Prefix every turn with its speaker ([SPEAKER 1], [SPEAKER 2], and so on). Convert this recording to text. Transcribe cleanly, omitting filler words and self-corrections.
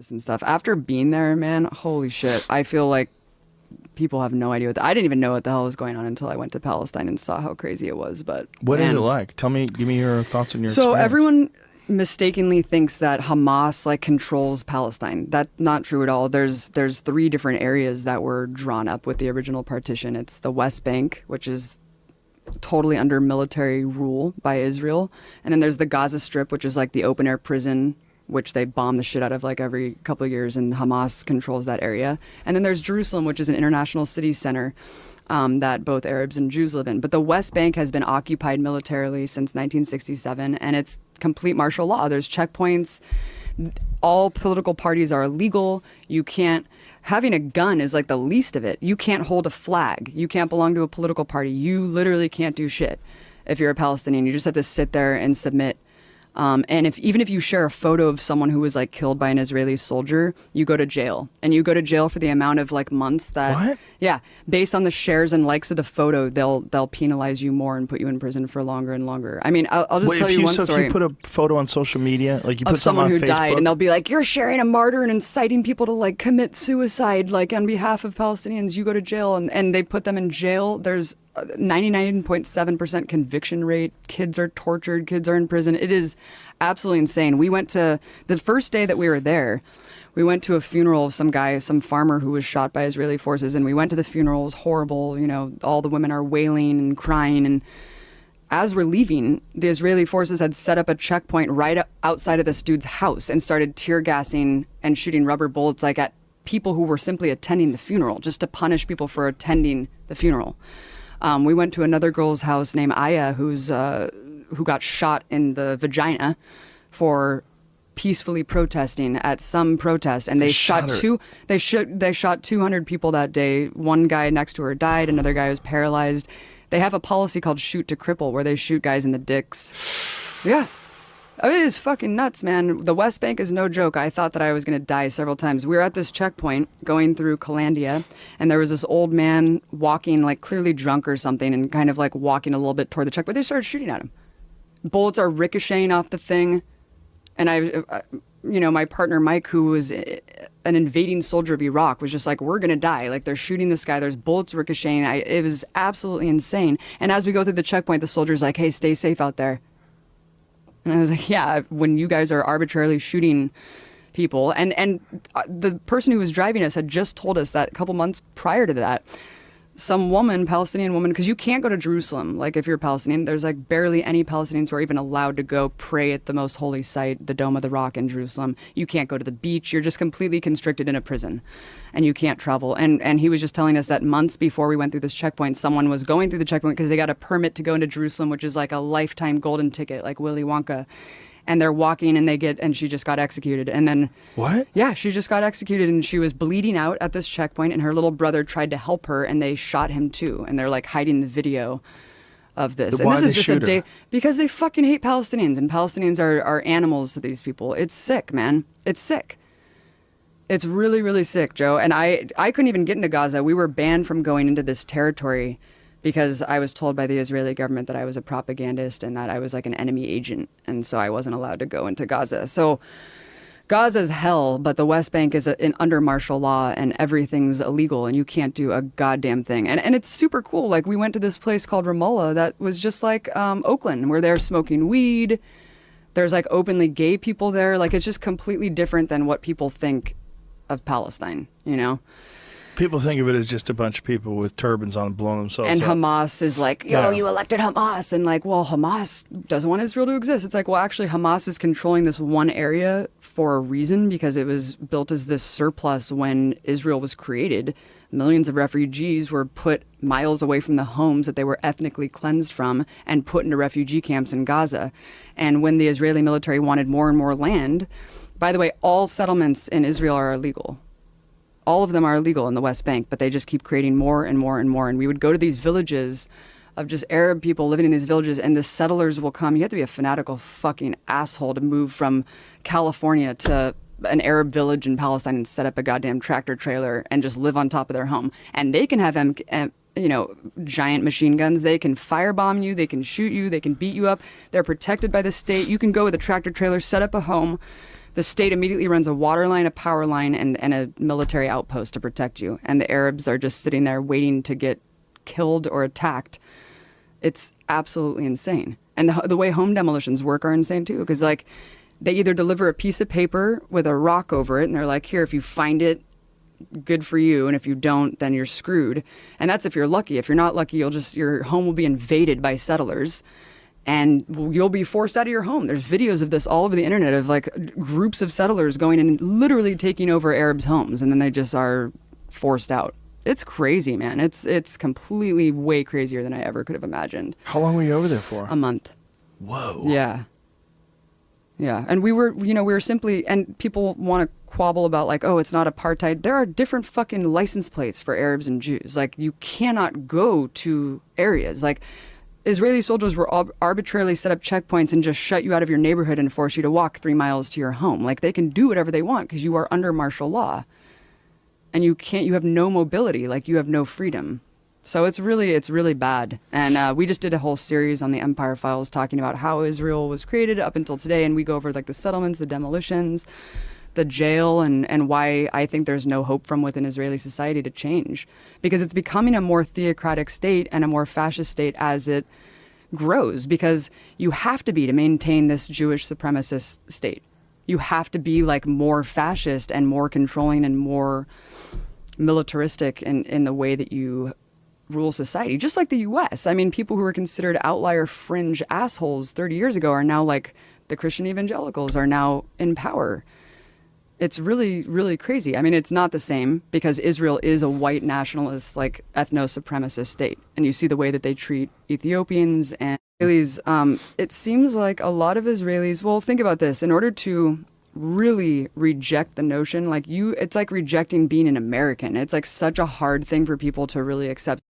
[SPEAKER 1] and stuff. After being there, man, holy shit. I feel like people have no idea I didn't even know what the hell was going on until I went to Palestine and saw how crazy it was. But
[SPEAKER 2] what
[SPEAKER 1] man,
[SPEAKER 2] is it like? Give me your thoughts on your
[SPEAKER 1] so
[SPEAKER 2] experience.
[SPEAKER 1] Everyone mistakenly thinks that Hamas like controls Palestine. That's not true at all. There's three different areas that were drawn up with the original partition. It's the West Bank, which is totally under military rule by Israel, and then there's the Gaza Strip, which is like the open air prison, which they bomb the shit out of like every couple of years, and Hamas controls that area. And then there's Jerusalem, which is an international city center that both Arabs and Jews live in. But the West Bank has been occupied militarily since 1967, and it's complete martial law. There's checkpoints. All political parties are illegal. You can't, having a gun is like the least of it. You can't hold a flag. You can't belong to a political party. You literally can't do shit if you're a Palestinian. You just have to sit there and submit. And even if you share a photo of someone who was like killed by an Israeli soldier, you go to jail, and you go to jail for the amount of like months that,
[SPEAKER 2] what?
[SPEAKER 1] Yeah, based on the shares and likes of the photo, they'll penalize you more and put you in prison for longer and longer. I mean, I'll just tell you one story.
[SPEAKER 2] If you put a photo on social media, like you
[SPEAKER 1] of
[SPEAKER 2] put someone
[SPEAKER 1] someone
[SPEAKER 2] on
[SPEAKER 1] who
[SPEAKER 2] Facebook,
[SPEAKER 1] died, and they'll be like, you're sharing a martyr and inciting people to like commit suicide, like on behalf of Palestinians, you go to jail, and they put them in jail. There's 99.7% conviction rate. Kids are tortured. Kids are in prison. It is absolutely insane. We went to the first day that we were there. We went to a funeral of some guy, some farmer who was shot by Israeli forces, and we went to the funeral. It was horrible. You know, all the women are wailing and crying. And as we're leaving, the Israeli forces had set up a checkpoint right outside of this dude's house and started tear gassing and shooting rubber bullets like at people who were simply attending the funeral, just to punish people for attending the funeral. We went to another girl's house named Aya, who got shot in the vagina for peacefully protesting at some protest, and they shot 200 people that day. One guy next to her died. Another guy was paralyzed. They have a policy called shoot to cripple, where they shoot guys in the dicks. Yeah. Oh, it is fucking nuts, man. The West Bank is no joke. I thought that I was going to die several times. We were at this checkpoint going through Calandia, and there was this old man walking, like clearly drunk or something, and kind of like walking a little bit toward the checkpoint. They started shooting at him. Bullets are ricocheting off the thing. And my partner Mike, who was an invading soldier of Iraq, was just like, we're going to die. Like, they're shooting this guy. There's bullets ricocheting. It was absolutely insane. And as we go through the checkpoint, the soldier's like, hey, stay safe out there. And I was like, yeah, when you guys are arbitrarily shooting people. And the person who was driving us had just told us that a couple months prior to that, some woman, Palestinian woman, because you can't go to Jerusalem. Like, if you're Palestinian, there's like barely any Palestinians who are even allowed to go pray at the most holy site, the Dome of the Rock in Jerusalem. You can't go to the beach. You're just completely constricted in a prison, and you can't travel. And he was just telling us that months before we went through this checkpoint, someone was going through the checkpoint because they got a permit to go into Jerusalem, which is like a lifetime golden ticket, like Willy Wonka. And they're walking, and she just got executed. And then
[SPEAKER 2] what?
[SPEAKER 1] Yeah, she just got executed, and she was bleeding out at this checkpoint, and her little brother tried to help her, and they shot him too. And they're like hiding the video of this.
[SPEAKER 2] Why
[SPEAKER 1] And this is
[SPEAKER 2] they
[SPEAKER 1] just a
[SPEAKER 2] shoot
[SPEAKER 1] day
[SPEAKER 2] her?
[SPEAKER 1] because they fucking hate Palestinians, and Palestinians are animals to these people. It's sick, man. It's sick. It's really, really sick, Joe. And I couldn't even get into Gaza. We were banned from going into this territory because I was told by the Israeli government that I was a propagandist and that I was like an enemy agent. And so I wasn't allowed to go into Gaza. So Gaza's hell, but the West Bank is under martial law, and everything's illegal, and you can't do a goddamn thing. And it's super cool. Like, we went to this place called Ramallah that was just like Oakland, where they're smoking weed. There's like openly gay people there. Like, it's just completely different than what people think of Palestine, you know?
[SPEAKER 2] People think of it as just a bunch of people with turbans on blowing themselves
[SPEAKER 1] And
[SPEAKER 2] up.
[SPEAKER 1] Hamas is like, you elected Hamas. And like, well, Hamas doesn't want Israel to exist. It's like, well, actually, Hamas is controlling this one area for a reason, because it was built as this surplus when Israel was created. Millions of refugees were put miles away from the homes that they were ethnically cleansed from and put into refugee camps in Gaza. And when the Israeli military wanted more and more land, by the way, all settlements in Israel are illegal. All of them are illegal in the West Bank, but they just keep creating more and more and more. And we would go to these villages of just Arab people living in these villages, and the settlers will come. You have to be a fanatical fucking asshole to move from California to an Arab village in Palestine and set up a goddamn tractor trailer and just live on top of their home. And they can have giant machine guns. They can firebomb you. They can shoot you. They can beat you up. They're protected by the state. You can go with a tractor trailer, set up a home. The state immediately runs a water line, a power line, and a military outpost to protect you. And the Arabs are just sitting there waiting to get killed or attacked. It's absolutely insane. And the way home demolitions work are insane too, because like they either deliver a piece of paper with a rock over it, and they're like, here, if you find it, good for you, and if you don't, then you're screwed. And that's if you're lucky. If you're not lucky, your home will be invaded by settlers, and you'll be forced out of your home. There's videos of this all over the internet of like groups of settlers going and literally taking over Arabs' homes, and then they just are forced out. It's crazy, man. It's completely way crazier than I ever could have imagined.
[SPEAKER 2] How long were you over there for?
[SPEAKER 1] A month.
[SPEAKER 2] Whoa.
[SPEAKER 1] Yeah. Yeah. And we were simply, and people want to quabble about like, oh, it's not apartheid. There are different fucking license plates for Arabs and Jews. Like, you cannot go to areas. Like, Israeli soldiers were arbitrarily set up checkpoints and just shut you out of your neighborhood and force you to walk 3 miles to your home. Like, they can do whatever they want because you are under martial law. And you have no mobility, like you have no freedom. So it's really bad. And we just did a whole series on the Empire Files talking about how Israel was created up until today. And we go over like the settlements, the demolitions, the jail, and why I think there's no hope from within Israeli society to change. Because it's becoming a more theocratic state and a more fascist state as it grows. Because you have to be to maintain this Jewish supremacist state. You have to be like more fascist and more controlling and more militaristic in the way that you rule society, just like the US. I mean, people who were considered outlier fringe assholes 30 years ago are now like the Christian evangelicals are now in power. It's really, really crazy. I mean, it's not the same because Israel is a white nationalist, like ethno-supremacist state. And you see the way that they treat Ethiopians and Israelis. It seems like a lot of Israelis, well, think about this. In order to really reject the notion, it's like rejecting being an American. It's like such a hard thing for people to really accept.